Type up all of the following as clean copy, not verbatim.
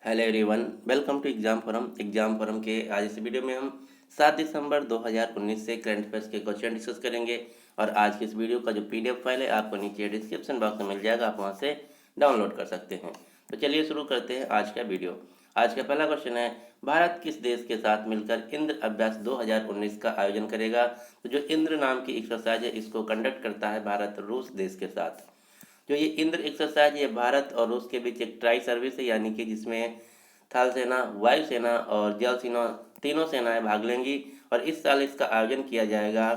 Hello everyone, welcome to exam forum के आज इस वीडियो में हम 7 दिसंबर 2019 से करंट अफेयर्स के क्वेश्चन डिस्कस करेंगे। और आज की इस वीडियो का जो पीडीएफ फाइल है आपको नीचे डिस्क्रिप्शन बॉक्स में मिल जाएगा, आप वहां से डाउनलोड कर सकते हैं। तो चलिए शुरू करते हैं आज का वीडियो। आज का पहला क्वेश्चन है, भारत किस देश के साथ मिलकर इंद्र अभ्यास 2019 का आयोजन करेगा? तो जो इंद्र नाम की एक्सरसाइज है इसको कंडक्ट करता है भारत रूस देश के साथ। जो ये इंद्र एक्सरसाइज ये भारत और रूस के बीच एक ट्राई सर्विस है, यानी कि जिसमें थल सेना, वायुसेना और जल सेना तीनों सेनाएं भाग लेंगी। और इस साल इसका आयोजन किया जाएगा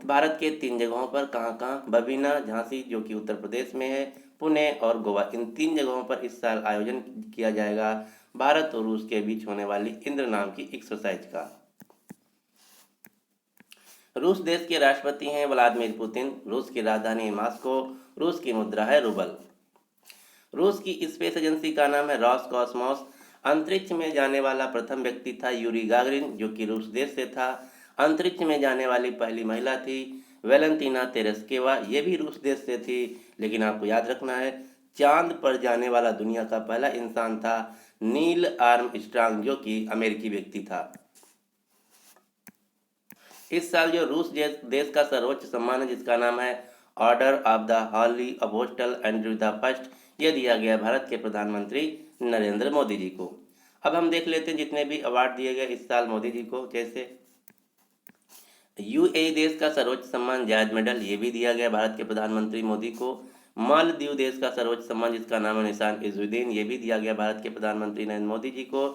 भारत के 3 जगहों पर। कहाँ कहाँ? बबीना, झांसी जो कि उत्तर प्रदेश में है, पुणे और गोवा, इन 3 जगहों पर इस साल आयोजन किया जाएगा भारत और रूस के बीच होने वाली इंद्र नाम की एक्सरसाइज का। रूस देश के राष्ट्रपति हैं व्लादिमीर पुतिन। रूस की राजधानी मॉस्को। रूस की मुद्रा है रूबल। रूस की स्पेस एजेंसी का नाम है रॉसकॉस्मोस। अंतरिक्ष में जाने वाला प्रथम व्यक्ति था यूरी गागरिन, जो कि रूस देश से था। अंतरिक्ष में जाने वाली पहली महिला थी वेलेंटीना तेरेस्केवा, ये भी रूस देश से थी। लेकिन आपको याद रखना है, चांद पर जाने वाला दुनिया का पहला इंसान था नील आर्मस्ट्रांग, जो कि अमेरिकी व्यक्ति था। इस साल जो रूस देश का सर्वोच्च सम्मान है, जिसका नाम है Order of the Holy Apostle Andrew the First, ये दिया गया भारत के प्रधानमंत्री नरेंद्र मोदी जी को। अब हम देख लेते हैं जितने भी अवार्ड दिए गए इस साल मोदी जी को। जैसे यूएई देश का सर्वोच्च सम्मान जायद मेडल, ये भी दिया गया भारत के प्रधानमंत्री मोदी को। मालदीव देश का सर्वोच्च सम्मान, जिसका नाम है निशान इजुद्दीन, ये भी दिया गया भारत के प्रधानमंत्री नरेंद्र मोदी जी को।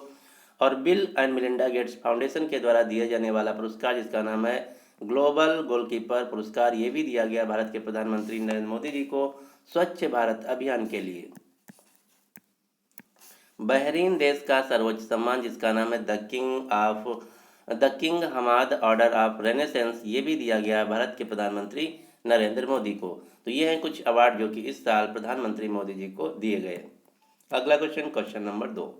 और bill and Melinda Gates foundation के द्वारा दिया जाने वाला पुरस्कार, जिसका नाम है ग्लोबल गोलकीपर पुरस्कार, ये भी दिया गया भारत के प्रधानमंत्री नरेंद्र मोदी जी को स्वच्छ भारत अभियान के लिए। बहरीन देश का सर्वोच्च सम्मान, जिसका नाम है the King Hamad Order of Renaissance, ये भी दिया गया भारत के प्रधानमंत्री नरेंद्र मोदी को। तो ये हैं कुछ अवार्ड जो कि इस साल प्रधानमंत्री मोदी जी को दिए गए। अगला क्वेश्चन नंबर 2।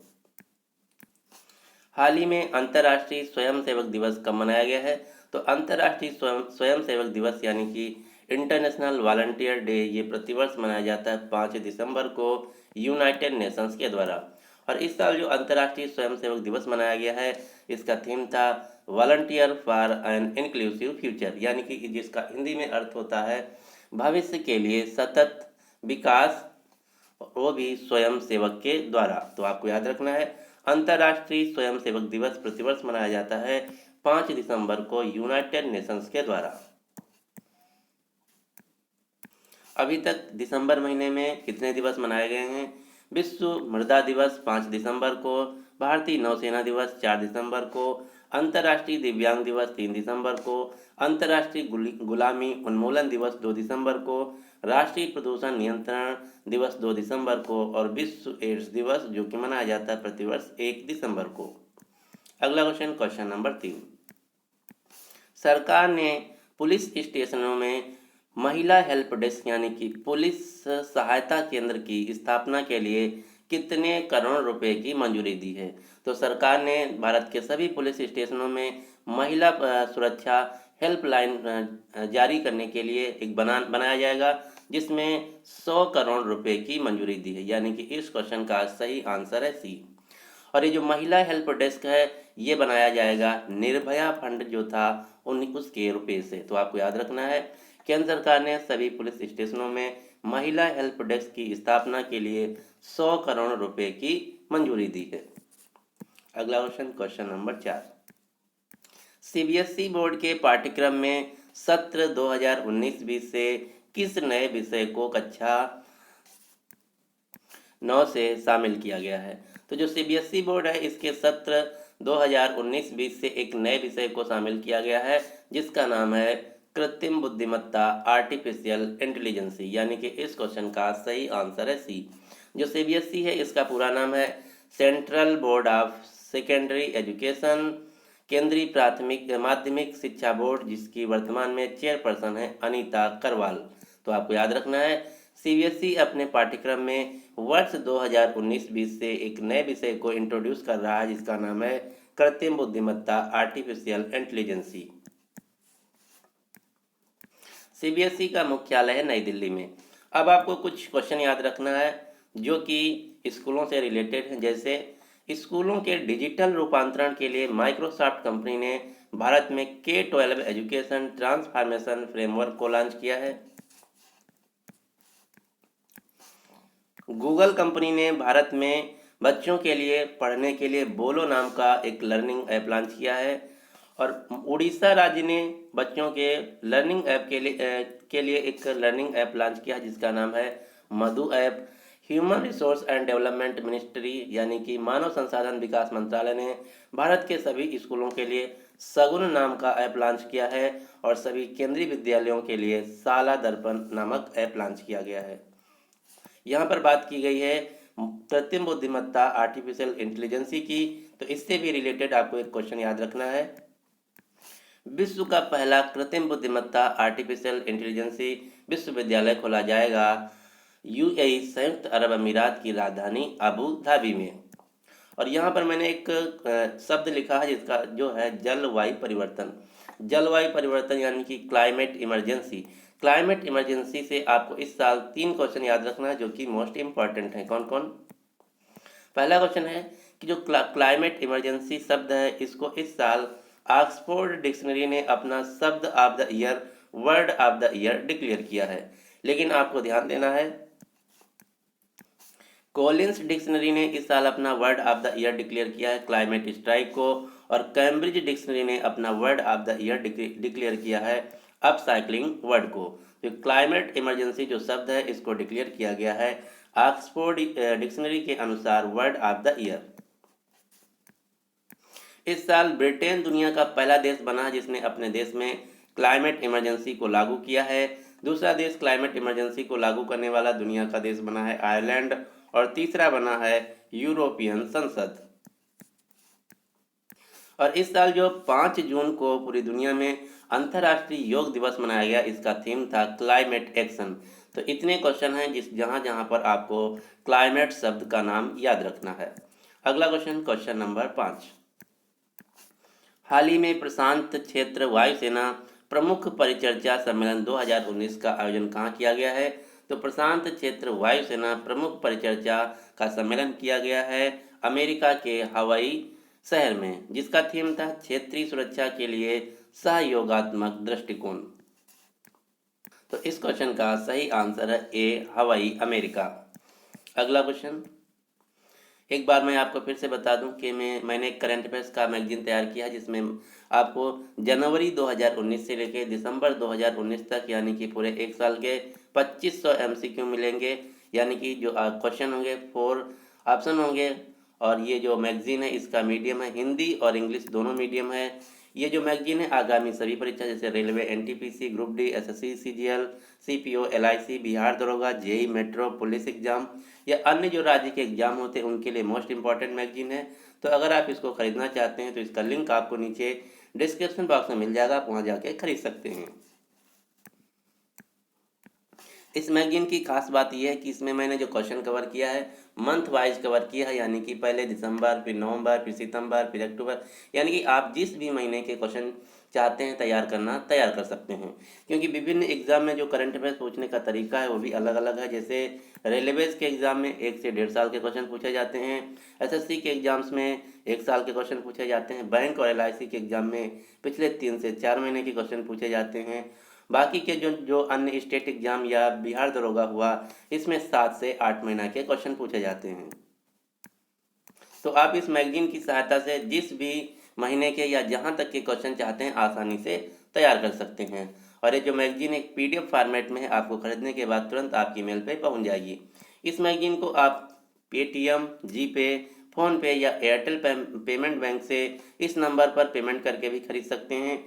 हाल ही में अंतर्राष्ट्रीय स्वयंसेवक दिवस कब मनाया गया है? तो अंतर्राष्ट्रीय स्वयंसेवक दिवस यानी कि इंटरनेशनल वॉलंटियर डे, ये प्रतिवर्ष मनाया जाता है 5 दिसंबर को यूनाइटेड नेशंस के द्वारा। और इस साल जो अंतर्राष्ट्रीय स्वयंसेवक दिवस मनाया गया है, इसका थीम था volunteer for an inclusive future, यानी कि जिसका हिंदी में अर्थ होता है भविष्य के लिए सतत विकास, वो भी स्वयं सेवक के द्वारा। तो आपको याद रखना है, अंतर्राष्ट्रीय स्वयंसेवक दिवस प्रतिवर्ष मनाया जाता है 5 दिसंबर को यूनाइटेड नेशंस के द्वारा। अभी तक दिसंबर महीने में कितने दिवस मनाए गए हैं? विश्व मृदा दिवस 5 दिसंबर को, भारतीय नौसेना दिवस 4 दिसंबर को, अंतर्राष्ट्रीय दिव्यांग दिवस 3 दिसंबर को, अंतर्राष्ट्रीय गुलामी उन्मूलन दिवस 2 दिसंबर को, राष्ट्रीय प्रदूषण नियंत्रण दिवस 2 दिसंबर को, और विश्व एड्स दिवस जो कि मनाया जाता है प्रतिवर्ष 1 दिसंबर को। अगला क्वेश्चन नंबर 3। सरकार ने पुलिस स्टेशनों में महिला हेल्प डेस्क यानी कि पुलिस सहायता केंद्र की स्थापना के लिए कितने करोड़ रुपए की मंजूरी दी है? तो सरकार ने भारत के सभी पुलिस स्टेशनों में महिला सुरक्षा हेल्पलाइन जारी करने के लिए एक बनाया जाएगा, जिसमें 100 करोड़ रुपए की मंजूरी दी है, यानी कि इस क्वेश्चन का सही आंसर है सी। और ये जो महिला हेल्प डेस्क है ये बनाया जाएगा निर्भया फंड जो था उसके रुपए से। तो आपको याद रखना है, केंद्र सरकार ने सभी पुलिस स्टेशनों में महिला हेल्प डेस्क की स्थापना के लिए 100 करोड़ रुपए की मंजूरी दी है। अगला क्वेश्चन नंबर 4। सीबीएसई बोर्ड के पाठ्यक्रम में सत्र 2019-20 से किस नए विषय को कक्षा 9 से शामिल किया गया है? तो जो सीबीएसई बोर्ड है इसके सत्र 2019-20 से एक नए विषय को शामिल किया गया है, जिसका नाम है कृत्रिम बुद्धिमत्ता आर्टिफिशियल इंटेलिजेंसी, यानी कि इस क्वेश्चन का सही आंसर है सी। जो सीबीएसई है इसका पूरा नाम है central board of secondary education, केंद्रीय प्राथमिक माध्यमिक शिक्षा बोर्ड, जिसकी वर्तमान में चेयरपर्सन है अनीता करवाल। तो आपको याद रखना है, सीबीएसई अपने पाठ्यक्रम में वर्ष 2019-20 से एक नए विषय को इंट्रोड्यूस कर रहा है, जिसका नाम है कृत्रिम बुद्धिमत्ता आर्टिफिशियल इंटेलिजेंसी। सीबीएसई का मुख्यालय है नई दिल्ली में। अब आपको कुछ क्वेश्चन याद रखना है जो कि स्कूलों से रिलेटेड हैं। जैसे स्कूलों के डिजिटल रूपांतरण के लिए माइक्रोसॉफ्ट कंपनी ने भारत में K-12 एजुकेशन ट्रांसफॉर्मेशन फ्रेमवर्क को लॉन्च किया है। गूगल कंपनी ने भारत में बच्चों के लिए पढ़ने के लिए बोलो नाम का एक लर्निंग ऐप लॉन्च किया है। और उड़ीसा राज्य ने बच्चों के लर्निंग ऐप के लिए एक लर्निंग ऐप लॉन्च किया है जिसका नाम है Madhu app. Human resource and development ministry यानी कि मानव संसाधन विकास मंत्रालय ने भारत के सभी स्कूलों के लिए सगुन नाम का ऐप लॉन्च किया है और सभी केंद्रीय विद्यालयों के लिए शाला दर्पण नामक ऐप लॉन्च किया गया है। यहाँ पर बात की गई है कृत्रिम बुद्धिमत्ता आर्टिफिशियल इंटेलिजेंसी की, तो इससे भी रिलेटेड आपको एक क्वेश्चन याद रखना है। विश्व का पहला कृत्रिम बुद्धिमत्ता आर्टिफिशियल इंटेलिजेंसी विश्वविद्यालय खोला जाएगा यूएई संयुक्त अरब अमीरात की राजधानी अबू धाबी में। और यहाँ पर मैंने एक शब्द लिखा है जिसका जो है जलवायु परिवर्तन। जलवायु परिवर्तन यानी कि क्लाइमेट इमरजेंसी। क्लाइमेट इमरजेंसी से आपको इस साल 3 क्वेश्चन याद रखना है जो कि मोस्ट इंपॉर्टेंट है। कौन कौन? पहला क्वेश्चन है कि जो क्लाइमेट इमरजेंसी शब्द है इसको इस साल ऑक्सफोर्ड डिक्शनरी ने अपना शब्द of the year word of the year declare किया है। लेकिन आपको ध्यान देना है कॉलिंस डिक्शनरी ने इस साल अपना word of the year declare किया है क्लाइमेट स्ट्राइक को, और कैम्ब्रिज डिक्शनरी ने अपना word of the year declare किया है अपसाइक्लिंग वर्ड को। तो क्लाइमेट इमरजेंसी जो शब्द है इसको डिक्लेयर किया गया है ऑक्सफोर्ड डिक्शनरी के अनुसार वर्ड ऑफ द ईयर। इस साल ब्रिटेन दुनिया का पहला देश बना है जिसने अपने देश में क्लाइमेट इमरजेंसी को लागू किया है। दूसरा देश क्लाइमेट इमरजेंसी को लागू करने वाला दुनिया का देश बना है आयरलैंड, और तीसरा बना है यूरोपियन संसद। और इस साल जो 5 जून को पूरी दुनिया में अंतर्राष्ट्रीय योग दिवस मनाया गया, इसका थीम था क्लाइमेट एक्शन। तो इतने क्वेश्चन हैं जहां जहां पर आपको क्लाइमेट शब्द का नाम याद रखना है। अगला क्वेश्चन, क्वेश्चन नंबर 5। हाल ही में प्रशांत क्षेत्र वायुसेना प्रमुख परिचर्चा सम्मेलन 2019 का आयोजन कहाँ किया गया है? तो प्रशांत क्षेत्र वायुसेना प्रमुख परिचर्चा का सम्मेलन किया गया है अमेरिका के हवाई शहर में, जिसका थीम था क्षेत्रीय सुरक्षा के लिए सहयोगात्मक दृष्टिकोण। तो इस क्वेश्चन का सही आंसर है ए, हवाई अमेरिका। अगला क्वेश्चन, एक बार मैं आपको फिर से बता दूं कि मैंने एक करंट अफेयर्स का मैगजीन तैयार किया है जिसमें आपको जनवरी 2019 से लेकर दिसंबर 2019 तक यानी कि पूरे एक साल के 2500 एमसीक्यू मिलेंगे। यानी कि जो क्वेश्चन होंगे 4 ऑप्शन होंगे। और ये जो मैगजीन है इसका मीडियम है हिंदी और इंग्लिश दोनों मीडियम है। ये जो मैगजीन है आगामी सभी परीक्षा जैसे railway, NTPC, group D, SSC, CGL, CPO, LIC, Bihar दरोगा, जेई मेट्रो, पुलिस एग्जाम या अन्य जो राज्य के एग्जाम होते हैं उनके लिए मोस्ट इंपॉर्टेंट मैगजीन है। तो अगर आप इसको खरीदना चाहते हैं तो इसका लिंक आपको नीचे डिस्क्रिप्शन बॉक्स में मिल जाएगा, आप वहाँ जाके खरीद सकते हैं। इस मैगजीन की खास बात यह है कि इसमें मैंने जो क्वेश्चन कवर किया है मंथ वाइज कवर किया है, यानी कि पहले दिसंबर, फिर नवंबर, फिर सितंबर, फिर अक्टूबर, यानी कि आप जिस भी महीने के क्वेश्चन चाहते हैं तैयार कर सकते हैं। क्योंकि विभिन्न एग्जाम में जो करंट अफेयर्स पूछने का तरीका है वो भी अलग अलग है। जैसे रेलवेज के एग्जाम में 1 से 1.5 साल के क्वेश्चन पूछे जाते हैं, एसएससी के एग्जाम्स में 1 साल के क्वेश्चन पूछे जाते हैं, बैंक और एलआईसी के एग्जाम में पिछले 3 से 4 महीने के क्वेश्चन पूछे जाते हैं। बाकी के जो अन्य स्टेट एग्जाम या बिहार दरोगा हुआ इसमें 7 से 8 महीना के क्वेश्चन पूछे जाते हैं। तो आप इस मैगजीन की सहायता से जिस भी महीने के या जहां तक के क्वेश्चन चाहते हैं आसानी से तैयार कर सकते हैं। और ये जो मैगजीन एक पीडीएफ फॉर्मेट में है, आपको खरीदने के बाद तुरंत आपकी मेल पे पहुंच जाएगी। इस मैगजीन को आप पेटीएम, जीपे, फ़ोनपे या एयरटेल पेमेंट बैंक से इस नंबर पर पेमेंट करके भी खरीद सकते हैं।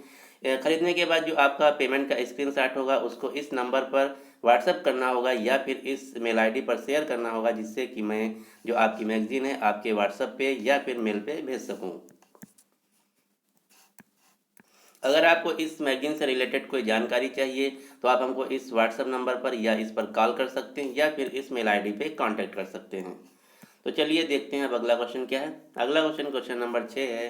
खरीदने के बाद जो आपका पेमेंट का स्क्रीनशॉट होगा उसको इस नंबर पर व्हाट्सएप करना होगा या फिर इस मेल आईडी पर शेयर करना होगा, जिससे कि मैं जो आपकी मैगजीन है आपके व्हाट्सएप पे या फिर मेल पे भेज सकूं। अगर आपको इस मैगजीन से रिलेटेड कोई जानकारी चाहिए तो आप हमको इस व्हाट्सएप नंबर पर या इस पर कॉल कर सकते हैं या फिर इस मेल आईडी पे कांटेक्ट कर सकते हैं। तो चलिए देखते हैं अब अगला क्वेश्चन क्या है। अगला क्वेश्चन, क्वेश्चन नंबर 6 है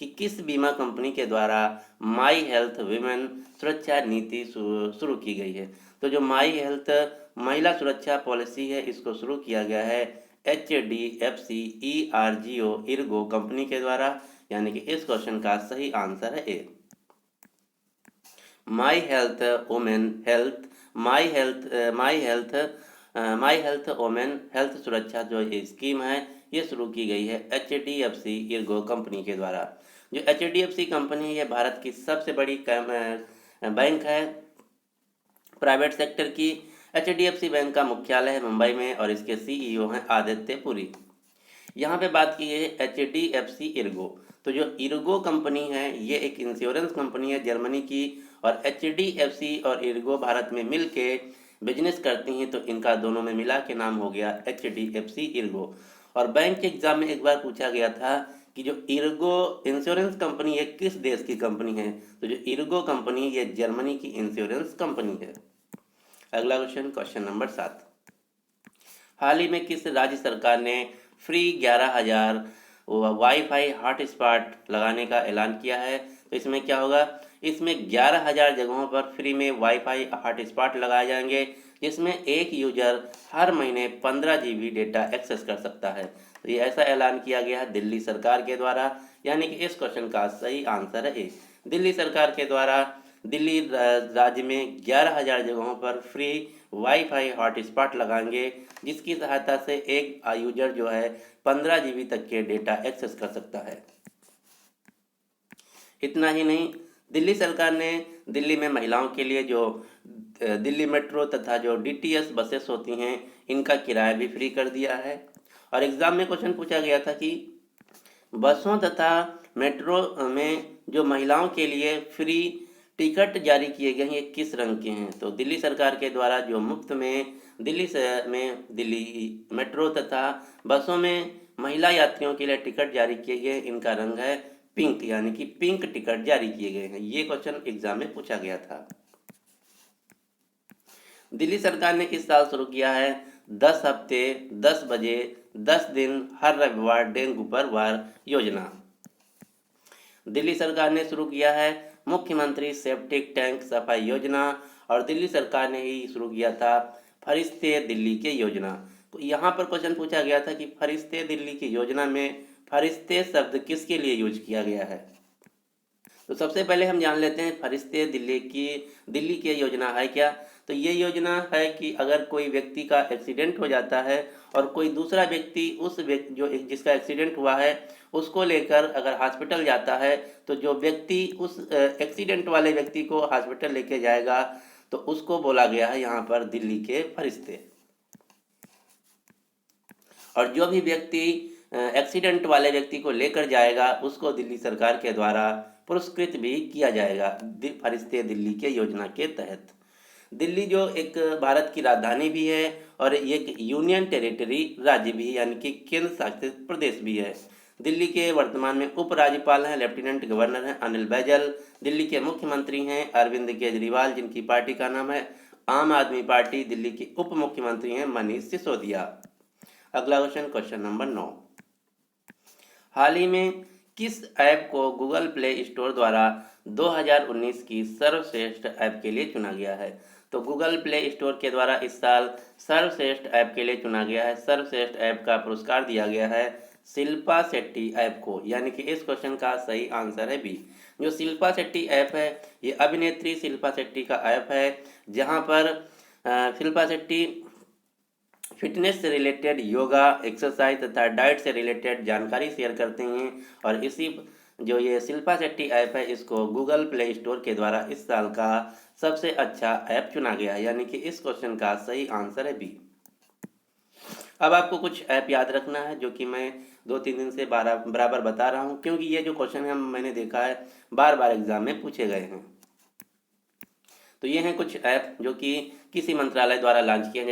कि किस बीमा कंपनी के द्वारा माई हेल्थ वीमेन सुरक्षा नीति शुरू की गई है? तो जो माई हेल्थ महिला सुरक्षा पॉलिसी है इसको शुरू किया गया है HDFC ERGO इर्गो कंपनी के द्वारा, यानी कि इस क्वेश्चन का सही आंसर है A. My health women health my health women health सुरक्षा जो ये स्कीम है ये शुरू की गई है HDFC इर्गो कंपनी के द्वारा। जो HDFC कंपनी है ये भारत की सबसे बड़ी बैंक है प्राइवेट सेक्टर की। HDFC बैंक का मुख्यालय है मुंबई में और इसके CEO हैं आदित्य पुरी। यहाँ पे बात की है HDFC इर्गो। तो जो इर्गो कंपनी है ये एक इंश्योरेंस कंपनी है जर्मनी की, और HDFC और इर्गो भारत में मिल के बिजनेस करती हैं, तो इनका दोनों में मिला के नाम हो गया HDFC इर्गो। और बैंक के एग्जाम में एक बार पूछा गया था कि जो इर्गो इंश्योरेंस कंपनी है किस देश की कंपनी है, तो जो इर्गो कंपनी ये जर्मनी की इंश्योरेंस कंपनी है। अगला क्वेश्चन, क्वेश्चन नंबर 7। हाल ही में किस राज्य सरकार ने फ्री 11,000 वाईफाई हॉटस्पॉट लगाने का ऐलान किया है? तो इसमें क्या होगा, इसमें 11,000 जगहों पर फ्री में वाईफाई हॉटस्पॉट लगाए जाएंगे, जिसमें एक यूजर हर महीने 15 GB डेटा एक्सेस कर सकता है। तो ये ऐसा ऐलान किया गया है दिल्ली सरकार के द्वारा, यानी कि इस क्वेश्चन का सही आंसर है ए। दिल्ली सरकार के द्वारा दिल्ली राज्य में 11,000 जगहों पर फ्री वाईफाई हॉटस्पॉट लगाएंगे, जिसकी सहायता से एक यूजर जो है 15 GB तक के डेटा एक्सेस कर सकता है। इतना ही नहीं, दिल्ली सरकार ने दिल्ली में महिलाओं के लिए जो दिल्ली मेट्रो तथा जो DTS बसेस होती हैं इनका किराया भी फ्री कर दिया है। और एग्जाम में क्वेश्चन पूछा गया था कि बसों तथा मेट्रो में जो महिलाओं के लिए फ्री टिकट जारी किए गए हैं ये किस रंग के हैं? तो दिल्ली सरकार के द्वारा जो मुफ्त में दिल्ली मेट्रो तथा बसों में महिला यात्रियों के लिए टिकट जारी किए गए, इनका रंग है पिंक, यानी कि पिंक टिकट जारी किए गए हैं। ये क्वेश्चन एग्जाम में पूछा गया था। दिल्ली सरकार ने इस साल शुरू किया है 10 हफ्ते 10 बजे 10 दिन हर रविवार डेंगू पर वार योजना। दिल्ली सरकार ने शुरू किया है मुख्यमंत्री सेप्टिक टैंक सफाई योजना, और दिल्ली सरकार ने ही शुरू किया था फरिश्ते दिल्ली के योजना। तो यहाँ पर क्वेश्चन पूछा गया था कि फरिश्ते दिल्ली की योजना में फरिश्ते शब्द किसके लिए यूज किया गया है? तो सबसे पहले हम जान लेते हैं फरिश्ते दिल्ली की योजना है क्या। तो ये योजना है कि अगर कोई व्यक्ति का एक्सीडेंट हो जाता है और कोई दूसरा व्यक्ति उस व्यक्ति जिसका एक्सीडेंट हुआ है उसको लेकर अगर हॉस्पिटल जाता है, तो जो व्यक्ति उस एक्सीडेंट वाले व्यक्ति को हॉस्पिटल लेके जाएगा तो उसको बोला गया है यहाँ पर दिल्ली के फरिश्ते। और जो भी व्यक्ति एक्सीडेंट वाले व्यक्ति को लेकर जाएगा उसको दिल्ली सरकार के द्वारा पुरस्कृत भी किया जाएगा फरिश्ते दिल्ली के योजना के तहत। दिल्ली जो एक भारत की राजधानी भी है और एक यूनियन टेरिटरी राज्य भी है, यानी कि केंद्र शासित प्रदेश भी है। दिल्ली के वर्तमान में उपराज्यपाल हैं लेफ्टिनेंट गवर्नर हैं अनिल बैजल। दिल्ली के मुख्यमंत्री हैं अरविंद केजरीवाल, जिनकी पार्टी का नाम है आम आदमी पार्टी। दिल्ली के उप मुख्यमंत्री हैं मनीष सिसोदिया। अगला क्वेश्चन, क्वेश्चन नंबर 9। हाल ही में किस ऐप को गूगल प्ले स्टोर द्वारा 2019 की सर्वश्रेष्ठ ऐप के लिए चुना गया है? तो गूगल प्ले स्टोर के द्वारा इस साल सर्वश्रेष्ठ ऐप के लिए चुना गया है। सर्वश्रेष्ठ ऐप का पुरस्कार दिया गया है शिल्पा शेट्टी ऐप को, यानी कि इस क्वेश्चन का सही आंसर है बी। जो शिल्पा शेट्टी ऐप है ये अभिनेत्री शिल्पा शेट्टी का ऐप है, जहाँ पर शिल्पा शेट्टी फिटनेस से रिलेटेड योगा, एक्सरसाइज तथा डाइट से रिलेटेड जानकारी शेयर करते हैं। और इसी जो ये शिल्पा शेट्टी ऐप है इसको गूगल प्ले स्टोर के द्वारा इस साल का सबसे अच्छा ऐप चुना गया है, यानी कि इस क्वेश्चन का सही आंसर है बी। अब आपको कुछ ऐप याद रखना है जो कि मैं 2-3 दिन से बराबर बता रहा हूँ, क्योंकि ये जो क्वेश्चन है मैंने देखा है बार बार एग्जाम में पूछे गए हैं। तो ये हैं कुछ ऐप जो कि किसी मंत्रालय द्वारा लॉन्च किए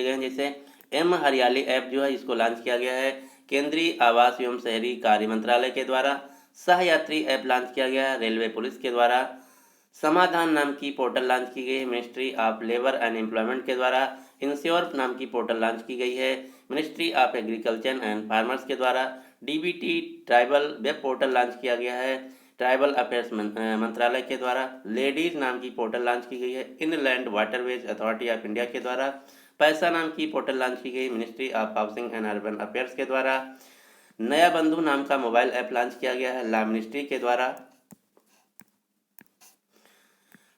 गए हैं। जैसे एम हरियाली ऐप जो है इसको लॉन्च किया गया है केंद्रीय आवास एवं शहरी कार्य मंत्रालय के द्वारा। सहयात्री ऐप लॉन्च किया गया है रेलवे पुलिस के द्वारा। समाधान नाम की पोर्टल लॉन्च की गई है ministry of labour and employment के द्वारा। इंश्योर नाम की पोर्टल लॉन्च की गई है ministry of agriculture and farmers के द्वारा। DBT tribal web portal launch किया गया है ट्राइबल अफेयर्स मंत्रालय के द्वारा। लेडीज नाम की पोर्टल लॉन्च की गई है inland waterways authority of India के द्वारा। पैसा नाम की पोर्टल लॉन्च की गई ministry of housing and urban affairs के द्वारा। नया बंधु नाम का मोबाइल ऐप लॉन्च किया गया है लॉ मिनिस्ट्री के द्वारा।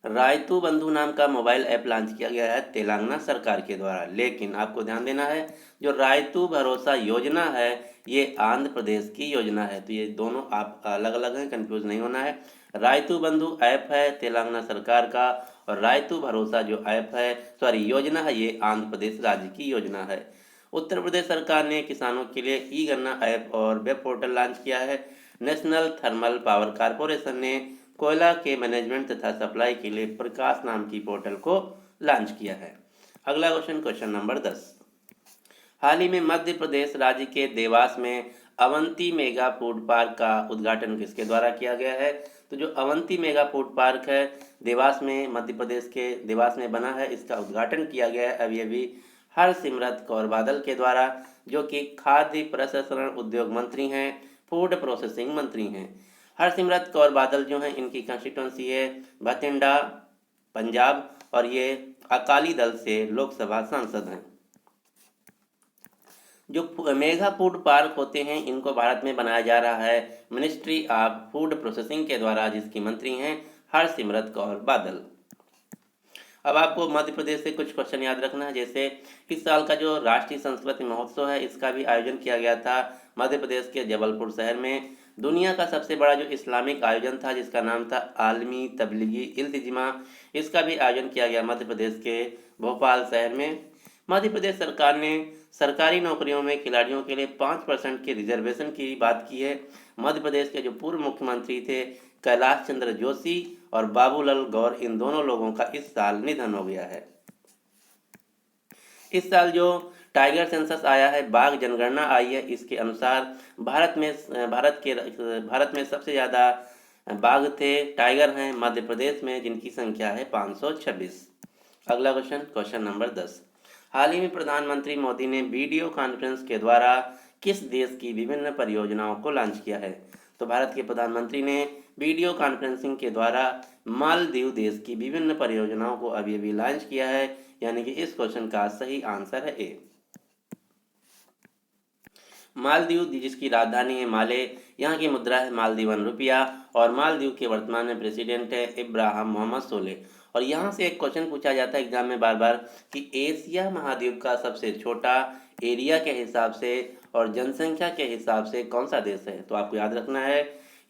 रायतू बंधु नाम का मोबाइल ऐप लॉन्च किया गया है तेलंगाना सरकार के द्वारा। लेकिन आपको ध्यान देना है, जो रायतू भरोसा योजना है ये आंध्र प्रदेश की योजना है, तो ये दोनों आप अलग अलग हैं, कंफ्यूज नहीं होना है। रायतू बंधु ऐप है तेलंगाना सरकार का, और रायतू भरोसा जो ऐप है योजना है ये आंध्र प्रदेश राज्य की योजना है। उत्तर प्रदेश सरकार ने किसानों के लिए ई गन्ना ऐप और वेब पोर्टल लॉन्च किया है। नेशनल थर्मल पावर कॉरपोरेशन ने कोयला के मैनेजमेंट तथा सप्लाई के लिए प्रकाश नाम की पोर्टल को लॉन्च किया है। अगला क्वेश्चन, क्वेश्चन नंबर 10। हाल ही में मध्य प्रदेश राज्य के देवास में अवंती मेगा फूड पार्क का उद्घाटन किसके द्वारा किया गया है? तो जो अवंती मेगा फूड पार्क है देवास में, मध्य प्रदेश के देवास में बना है, इसका उद्घाटन किया गया है अभी हरसिमरत कौर बादल के द्वारा, जो कि खाद्य प्रसंस्करण उद्योग मंत्री हैं, फूड प्रोसेसिंग मंत्री हैं। हरसिमरत कौर बादल जो हैं इनकी कंस्टिट्यूंसी है बठिंडा पंजाब, और ये अकाली दल से लोकसभा सांसद हैं। जो मेगा फूड पार्क होते हैं इनको भारत में बनाया जा रहा है मिनिस्ट्री ऑफ फूड प्रोसेसिंग के द्वारा, जिसकी मंत्री हैं हरसिमरत कौर बादल। अब आपको मध्य प्रदेश से कुछ क्वेश्चन याद रखना है, जैसे इस साल का जो राष्ट्रीय संस्कृति महोत्सव है इसका भी आयोजन किया गया था मध्य प्रदेश के जबलपुर शहर में। दुनिया का सबसे बड़ा जो इस्लामिक आयोजन था जिसका नाम था आलमी तबलीगी इल्तिजिमा, इसका भी आयोजन किया गया मध्य प्रदेश के भोपाल शहर में। मध्य प्रदेश सरकार ने सरकारी नौकरियों में खिलाड़ियों के लिए 5% की रिजर्वेशन की बात की है। मध्य प्रदेश के जो पूर्व मुख्यमंत्री थे कैलाश चंद्र जोशी और बाबूलाल गौर, इन दोनों लोगों का इस साल निधन हो गया है। इस साल जो टाइगर सेंसस आया है, बाघ जनगणना आई है, इसके अनुसार भारत में सबसे ज़्यादा बाघ थे, टाइगर हैं मध्य प्रदेश में, जिनकी संख्या है 526। अगला क्वेश्चन, क्वेश्चन नंबर 10। हाल ही में प्रधानमंत्री मोदी ने वीडियो कॉन्फ्रेंस के द्वारा किस देश की विभिन्न परियोजनाओं को लॉन्च किया है? तो भारत के प्रधानमंत्री ने वीडियो कॉन्फ्रेंसिंग के द्वारा मालदीव देश की विभिन्न परियोजनाओं को अभी लॉन्च किया है, यानी कि इस क्वेश्चन का सही आंसर है ए। मालदीव जिसकी राजधानी है माले, यहाँ की मुद्रा है मालदीवन रुपया, और मालदीव के वर्तमान में प्रेसिडेंट है इब्राहिम मोहम्मद सोले। और यहाँ से एक क्वेश्चन पूछा जाता है एग्जाम में बार बार कि एशिया महाद्वीप का सबसे छोटा एरिया के हिसाब से और जनसंख्या के हिसाब से कौन सा देश है? तो आपको याद रखना है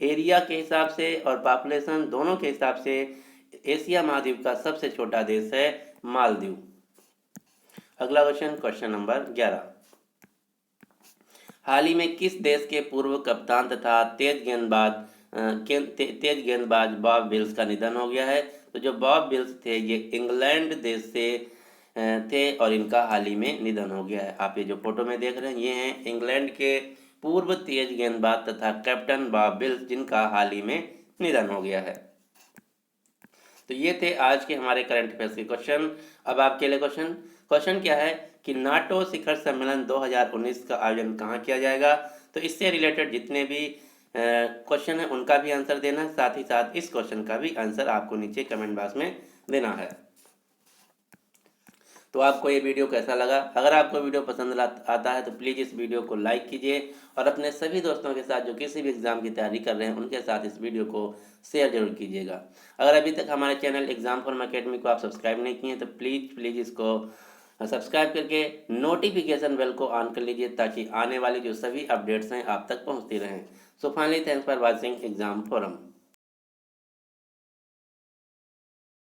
एरिया के हिसाब से और पॉपुलेशन दोनों के हिसाब से एशिया महाद्वीप का सबसे छोटा देश है मालदीव। अगला क्वेश्चन, क्वेश्चन नंबर 11। हाल ही में किस देश के पूर्व कप्तान तथा तेज गेंदबाज बॉब विल्स का निधन हो गया है? तो जो बॉब विल्स थे ये इंग्लैंड देश से थे और इनका हाल ही में निधन हो गया है। आप ये जो फोटो में देख रहे हैं ये हैं इंग्लैंड के पूर्व तेज गेंदबाज तथा कैप्टन बॉब विल्स, जिनका हाल ही में निधन हो गया है। तो ये थे आज के हमारे करंट अफेयर्स के क्वेश्चन। अब आपके लिए क्वेश्चन क्या है कि नाटो शिखर सम्मेलन 2019 का आयोजन कहाँ किया जाएगा? तो इससे रिलेटेड जितने भी क्वेश्चन है उनका भी आंसर देना है, साथ ही साथ इस क्वेश्चन का भी आंसर आपको नीचे कमेंट बॉक्स में देना है। तो आपको ये वीडियो कैसा लगा? अगर आपको वीडियो पसंद आता है तो प्लीज़ इस वीडियो को लाइक कीजिए और अपने सभी दोस्तों के साथ जो किसी भी एग्ज़ाम की तैयारी कर रहे हैं उनके साथ इस वीडियो को शेयर जरूर कीजिएगा। अगर अभी तक हमारे चैनल एग्जाम फॉर्म अकेडमी को आप सब्सक्राइब नहीं किए हैं तो प्लीज़ इसको सब्सक्राइब करके नोटिफिकेशन बेल को ऑन कर लीजिए ताकि आने वाली जो सभी अपडेट्स हैं आप तक पहुँचती रहें। So finally thanks for watching exam forum.